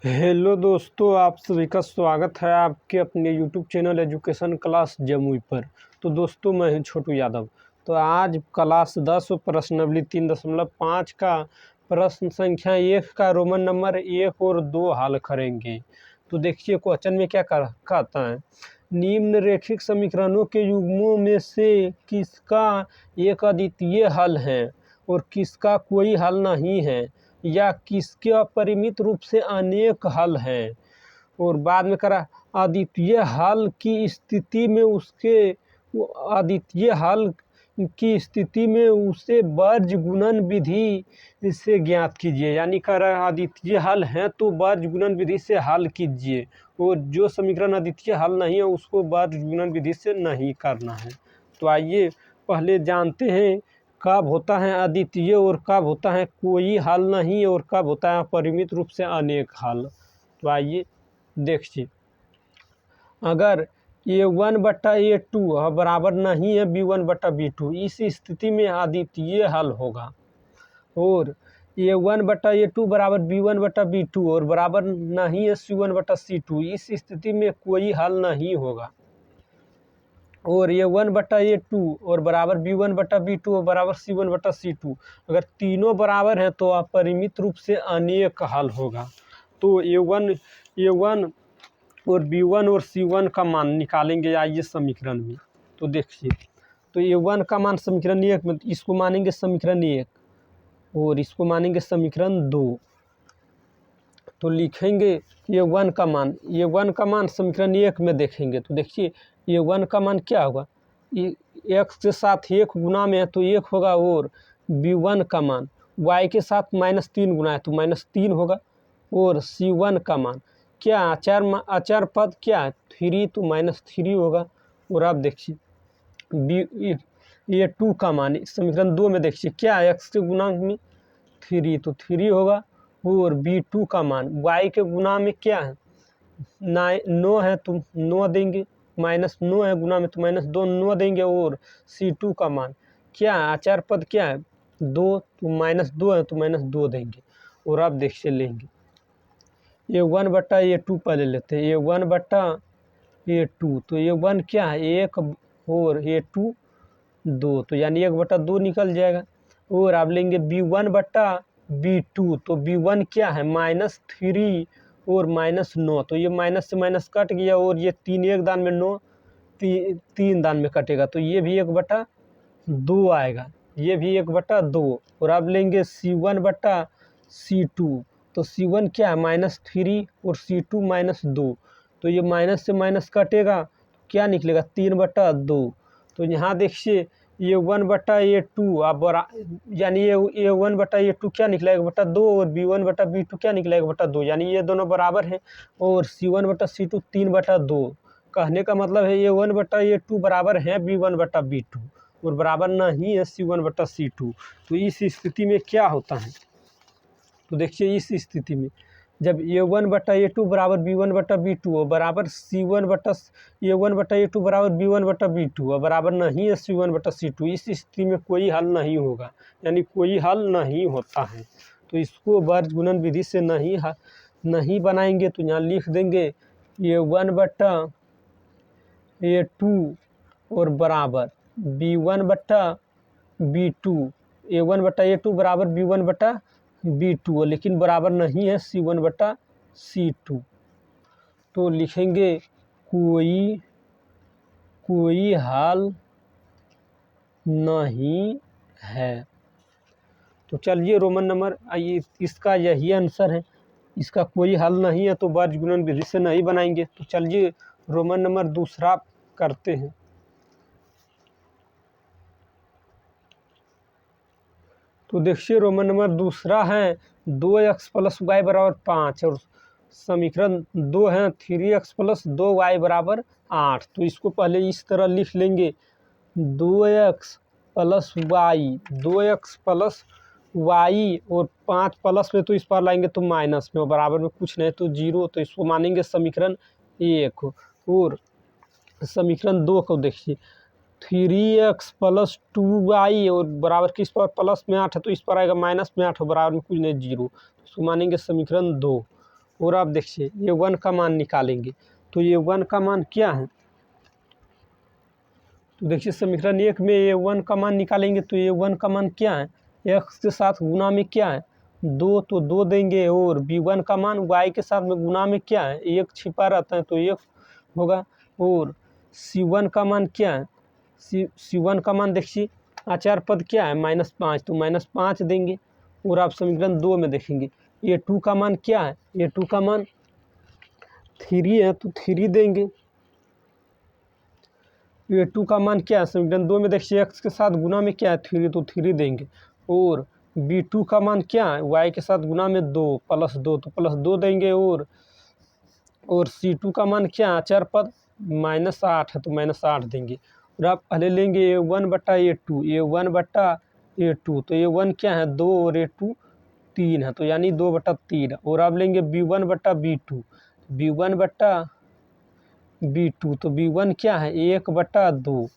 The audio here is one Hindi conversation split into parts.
हेलो दोस्तों, आप सभी का स्वागत है आपके अपने YouTube channel education class Jamui पर। तो दोस्तों, मैं हूं छोटू यादव। तो आज क्लास 10 प्रश्नावली 3.5 का प्रश्न संख्या 1 का रोमन नंबर 1 और 2 हल करेंगे। तो देखिए क्वेश्चन में क्या कहता है। निम्नरेखिक समीकरणों के युग्मों में से किसका एक अद्वितीय हल है और किसका कोई हल नहीं है, या किसके अपरिमित रूप से अनेक हल हैं। और बाद में करा अद्वितीय हल की स्थिति में अद्वितीय हल की स्थिति में उसे वर्ज गुणन विधि से ज्ञात कीजिए। यानी करा अद्वितीय हल है तो वर्ज गुणन विधि से हल कीजिए, और जो समीकरण अद्वितीय हल नहीं है उसको वर्ज गुणन विधि से नहीं करना है। तो आइए पहले जानते हैं कब होता है अद्वितीय और कब होता है कोई हल नहीं, और कब होता है परिमित रूप से अनेक हल। तो आइए देखिए, अगर A1/A2 बराबर नहीं है B1/B2, इस स्थिति में अद्वितीय हल होगा। और A1/A2 बराबर B1/B2 और बराबर नहीं है C1/C2, इस स्थिति में कोई हल नहीं होगा। और A1/A2 और बराबर B1/B2 और बराबर C1/C2, अगर तीनों बराबर हैं तो अपरिमित रूप से अनेक हल होगा। तो A1 और B1 और C1 का मान निकालेंगे आइए समीकरण में। तो देखिए, तो A1 का मान समीकरण 1 में, इसको मानेंगे समीकरण 1 और इसको मानेंगे समीकरण 2। तो लिखेंगे A1 का मान समीकरण 1 में देखेंगे। तो देखिए A1 का मान क्या होगा, x के साथ 1 गुना में है तो 1 होगा, और B1 का मान y के साथ -3 गुना है तो -3 होगा। और C1 का मान क्या अचर पद क्या है 3 तो -3 होगा। और आप देखिए A2 का मान समीकरण 2 में देखिए क्या है, x के गुणांक में 3 तो 3 होगा। और B2 का मान y के गुना में क्या है 9 है तो 9 देंगे, -9 है गुना में तो -2 9 देंगे। और C2 का मान क्या है, आचार पद क्या है 2 तो -2 है तो -2 देंगे। और आप देखिए लेंगे A1/A2 पहले लेते हैं। A1/A2 तो A1 क्या है 1 और A2 2, तो यानी 1/2 निकल जाएगा। और आप लेंगे B1/B2 तो B1 क्या है -3 और -9, तो ये माइनस से माइनस कट गया, और ये 3 एक दान में 9 3 दान में कटेगा, तो ये भी 1/2 आएगा, ये भी 1/2। और आप लेंगे C1/C2 तो C1 क्या है -3 और C2 -2, तो ये माइनस से माइनस कटेगा, क्या निकलेगा 3/2। तो यहाँ देखिए A1/A2 आप यानी A1/A2 क्या निकला 1/2, और B1/B2 क्या निकला 1/2, यानी ये दोनों बराबर हैं। और C1/C2 3/2, कहने का मतलब है A1/A2 बराबर है B1/B2 और बराबर नहीं है C1/C2। तो इस स्थिति में क्या होता है, तो देखिए इस स्थिति में जब A1/A2 बराबर B1/B2 और बराबर A1/A2 बराबर B1/B2 और बराबर नहीं है C1/C2, इस स्थिति में कोई हल नहीं होगा, यानी कोई हल नहीं होता है। तो इसको वर्ज गुणन विधि से नहीं बनाएंगे, तो यहाँ लिख देंगे A1/A2 और बराबर B1/B2, A1/A2 बराबर B1/B2, लेकिन बराबर नहीं है C1/C2। तो लिखेंगे कोई हल नहीं है। तो चलिए रोमन नंबर आइए, इसका यही आंसर है, इसका कोई हल नहीं है तो वर्ज गुणन विधि से नहीं बनाएंगे। तो चलिए रोमन नंबर दूसरा करते हैं। तो देखिए रोमन नंबर दूसरा है 2x + y = 5 और समीकरण 2 है 3x + 2y = 8। तो इसको पहले इस तरह लिख लेंगे 2x + y और 5 प्लस में तो इस पर लाएंगे तो माइनस में, और बराबर में कुछ नहीं तो 0, तो इसको मानेंगे समीकरण 1। और समीकरण 2 को देखिए 3x + 2y और बराबर किस पर प्लस में 8 है तो इस पर आएगा माइनस में 8 और बराबर में कुछ नहीं 0, तो इसको मानेंगे समीकरण 2। और आप देखिए ये 1 का मान निकालेंगे तो ये 1 का मान क्या है, तो देखिए समीकरण 1 में ये 1 का मान निकालेंगे तो ये 1 का मान क्या है, x के साथ गुना में क्या है 2, तो 2 देंगे, और b1 का मान y के साथ में गुना में क्या है 1 छिपा रहता है तो 1 होगा, और c1 का मान क्या है, c1 का मान देखिए आचार पद क्या है -5, तो -5 देंगे, और आप समीकरण 2 में देखेंगे ये 2 का मान क्या है, ये 2 का मान 3 है तो 3 देंगे, ये 2 का मान क्या है समीकरण 2 में देखिए x के साथ गुना में क्या है 3, तो 3 देंगे, और b2 का मान क्या है y के साथ गुना में 2 +2 तो +2 देंगे, और c2 का मान क्या है अचर पद -8 है तो -8 देंगे, और आप पहले लेंगे ये 1/a2, ये 1/a2, तो ये 1 क्या है 2 और ये 2 3 है तो यानी 2/3, और आप लेंगे b1/b2, b1/b2 तो b1 क्या है 1/2,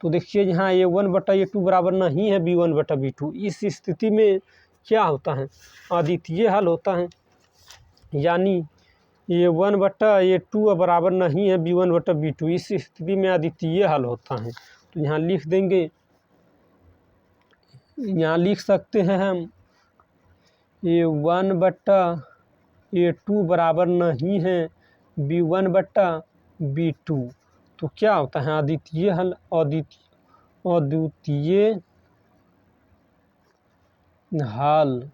तो देखिए यहाँ ये 1/a2 बराबर नहीं है b1/b2, इस स्थिति में क्या होता है अद्वितीय हल होता है, यानी ये 1/a2 बराबर नहीं है b1/b2, इस स्थिति में अद्वितीय हल होता है, तो यहाँ लिख देंगे, यहाँ लिख सकते हैं हम ये 1/a2 बराबर नहीं है b1/b2, तो क्या होता है अद्वितीय हल, अद्वितीय हल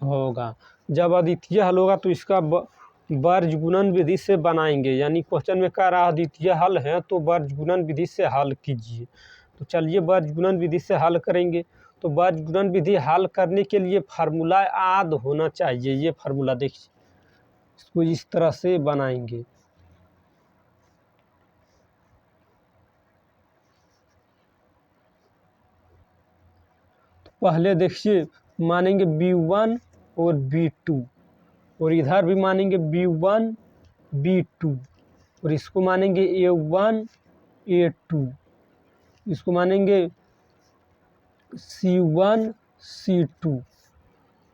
होगा जब अद्वितीय हल होगा तो इसका वर्ज गुणन विधि से बनाएंगे, यानी क्वेश्चन में कह रहा अद्वितीय हल है तो वर्ज गुणन विधि से हल कीजिए, तो चलिए वर्ज गुणन विधि से हल करेंगे, तो वर्ज गुणन विधि हल करने के लिए फार्मूला याद होना चाहिए, ये फार्मूला देखिए इसको इस तरह से बनाएंगे, तो पहले देखिए मानेंगे b1 और b2, और इधर भी मानेंगे b1 b2, और इसको मानेंगे a1 a2, इसको मानेंगे c1 c2,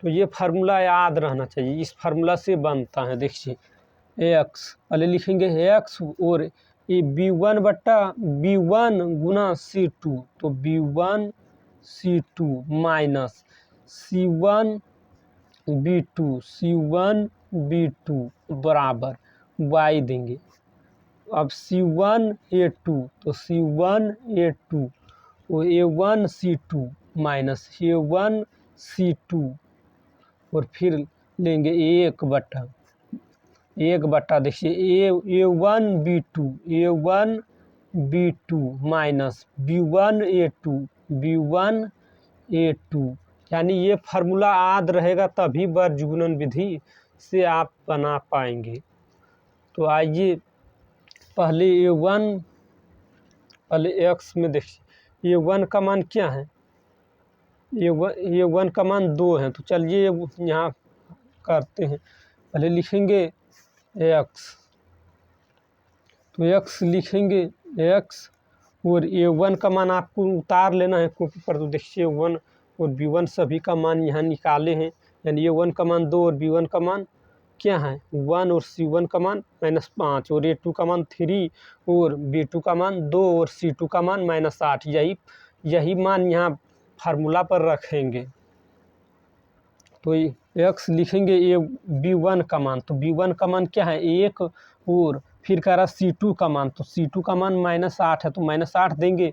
तो ये फार्मूला याद रहना चाहिए, इस फार्मूला से बनता है, देखिए x पहले लिखेंगे x, और ये b1 गुना c2, तो b1 c2 minus c1 b2 बराबर y देंगे, अब c1 a2 तो c1 a2 वो a1 c2 minus a1 c2, और फिर लेंगे 1/1 देखिए a1 b2 minus b1 a2, यानी ये फार्मूला याद रहेगा तभी वर्ज गुणन विधि से आप बना पाएंगे, तो आइए पहले x में देखिए a1 का मान क्या है, ये 1 का मान 2 है, तो चलिए यहाँ करते हैं, पहले लिखेंगे x, तो x लिखेंगे x, और a1 का मान आपको उतार लेना है कॉपी पर, तो देखिए 1 और b1 सभी का मान यहाँ निकाले हैं, यानी a1 का मान 2 और b1 का मान क्या है 1, और c1 का मान -5, और a2 का मान 3, और b2 का मान 2, और c2 का मान -8, यही मान यहाँ फार्मूला पर रखेंगे, तो x लिखेंगे ये b1 का मान, तो b1 का मान क्या है 1, और फिर कह रहा c2 का मान, तो c2 का मान -8 है तो -8 देंगे,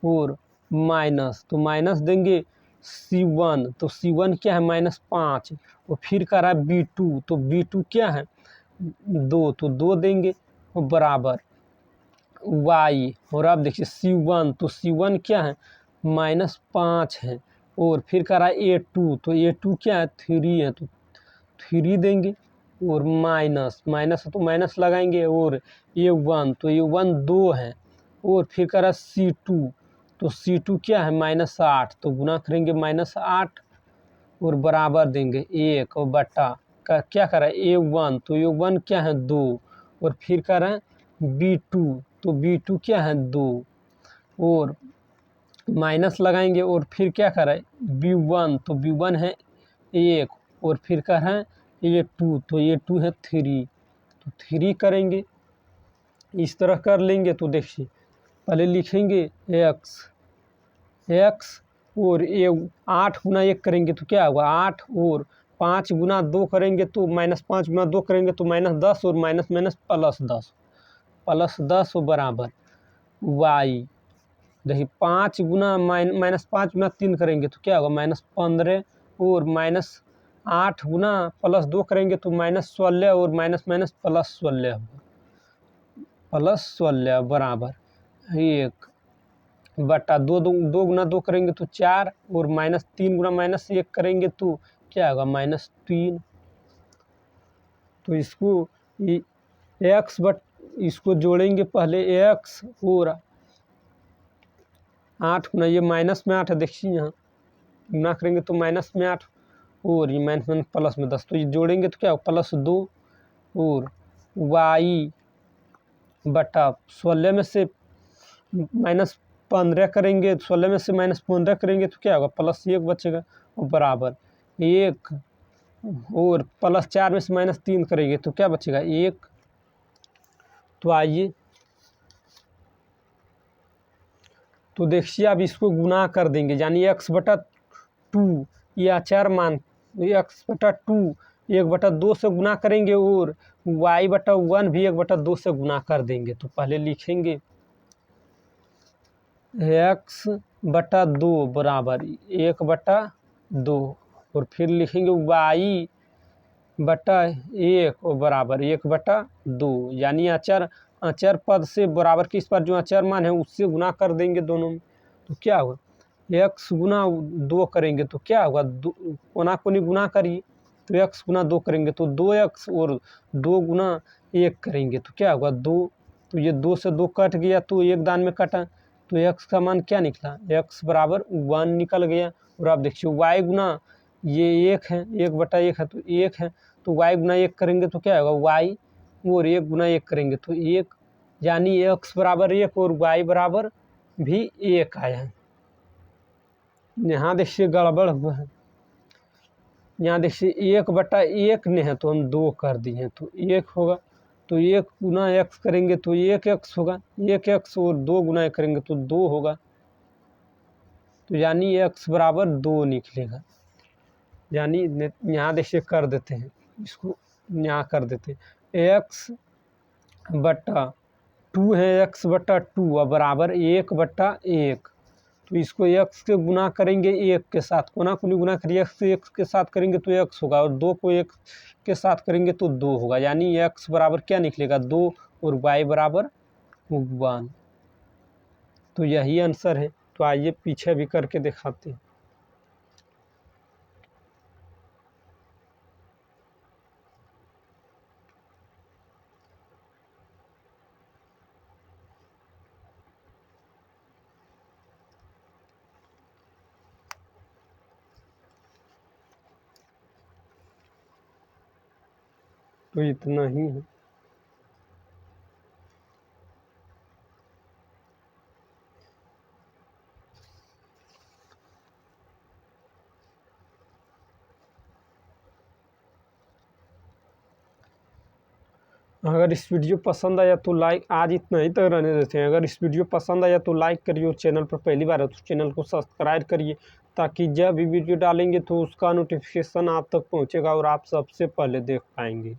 और तो माइनस देंगे c1, तो c1 क्या है -5, और फिर कह रहा है b2, तो b2 क्या है 2, तो 2 देंगे, और बराबर y, और अब देखिए c1, तो c1 क्या है -5 है, और फिर कह रहा है a2, तो a2 क्या है 3 है तो 3 देंगे, और माइनस है तो माइनस लगाएंगे, और a1, तो a1 2 है, और फिर कह रहा है c2, तो c2 क्या है -8, तो गुना करेंगे -8, और बराबर देंगे 1, और बटा का क्या कर रहा है a1, तो a1 क्या है 2, और फिर कह रहे हैं b2, तो b2 क्या है 2, और माइनस लगाएंगे, और फिर क्या कर रहा है b1, तो b1 है 1 और फिर क्या है ये 2, तो ये 2 है 3, तो 3 करेंगे, इस तरह कर लेंगे। तो देखिए पहले लिखेंगे x और ये 8 गुना 1 करेंगे तो क्या होगा 8, और 5 गुना 2 करेंगे तो -5 गुना 2 करेंगे तो -10, और माइनस माइनस +10 बराबर y। देखिए 5 गुना -5 गुना 3 करेंगे तो क्या होगा -15, और -8 गुना +2 करेंगे तो -16, और माइनस माइनस +16 होगा, +16 बराबर 1 बटा 2 गुना 2 करेंगे तो 4, और -3 गुना -1 करेंगे तो क्या होगा -3। तो इसको इसको जोड़ेंगे पहले x, और 8 गुना ये माइनस में 8 है, देखिए यहाँ गुना करेंगे तो माइनस में 8, और ये माइनस में प्लस में 10, तो ये जोड़ेंगे तो क्या होगा +2, और y बटा 16 में से -15 करेंगे, 16 में से -15 करेंगे तो क्या होगा +1 बचेगा, और बराबर 1, और +4 में से -3 करेंगे तो क्या बचेगा 1। तो आइए तो देखिए अब इसको गुना कर देंगे, यानी x/2 ये अचर मान x/2 1/2 से गुना करेंगे, और y/1 भी 1/2 से गुना कर देंगे। तो पहले लिखेंगे x/2 बराबर 1/2, और फिर लिखेंगे y/1 और बराबर 1/2, यानी अचर पद से बराबर किस पर जो अचर मान है उससे गुना कर देंगे दोनों में। तो क्या होगा x गुना 2 करेंगे तो क्या होगा कोना कोनी गुना करिए, तो x गुना 2 करेंगे तो 2x, और 2 गुना 1 करेंगे तो क्या होगा 2, तो ये 2 से 2 कट गया तो एक दान में कटा, तो x का मान क्या निकला x बराबर 1 निकल गया। और आप देखिए y गुना ये 1 है, 1/1 है तो 1 है, तो y गुना 1 करेंगे तो क्या होगा y, और 1 गुना 1 करेंगे तो 1, यानी x बराबर 1 और y बराबर भी 1 आया। यहाँ देखिए गड़बड़ हुआ है, यहाँ देखिए 1/1 ने है तो हम 2 कर दिए हैं तो 1 होगा, तो 1 गुना x करेंगे तो 1x होगा, 1x और 2 गुना करेंगे तो 2 होगा, तो यानी x बराबर 2 निकलेगा। यानी यहाँ देखिए कर देते हैं, इसको यहाँ कर देते हैं x/2 है, x/2 और बराबर 1/1, तो इसको x के गुना करेंगे 1 के साथ, कोना कोनी गुना करिए x से 1 के साथ करेंगे तो x होगा, और 2 को 1 के साथ करेंगे तो 2 होगा, यानी x बराबर क्या निकलेगा 2, और y बराबर 1। तो यही आंसर है। तो आइए पीछे भी करके दिखाते हैं। तो इतना ही है। अगर इस वीडियो पसंद आया तो लाइक, आज इतना ही तक रहने देते हैं। अगर इस वीडियो पसंद आया तो लाइक करिए, और चैनल पर पहली बार है तो चैनल को सब्सक्राइब करिए, ताकि जब भी वीडियो डालेंगे तो उसका नोटिफिकेशन आप तक पहुंचेगा और आप सबसे पहले देख पाएंगे।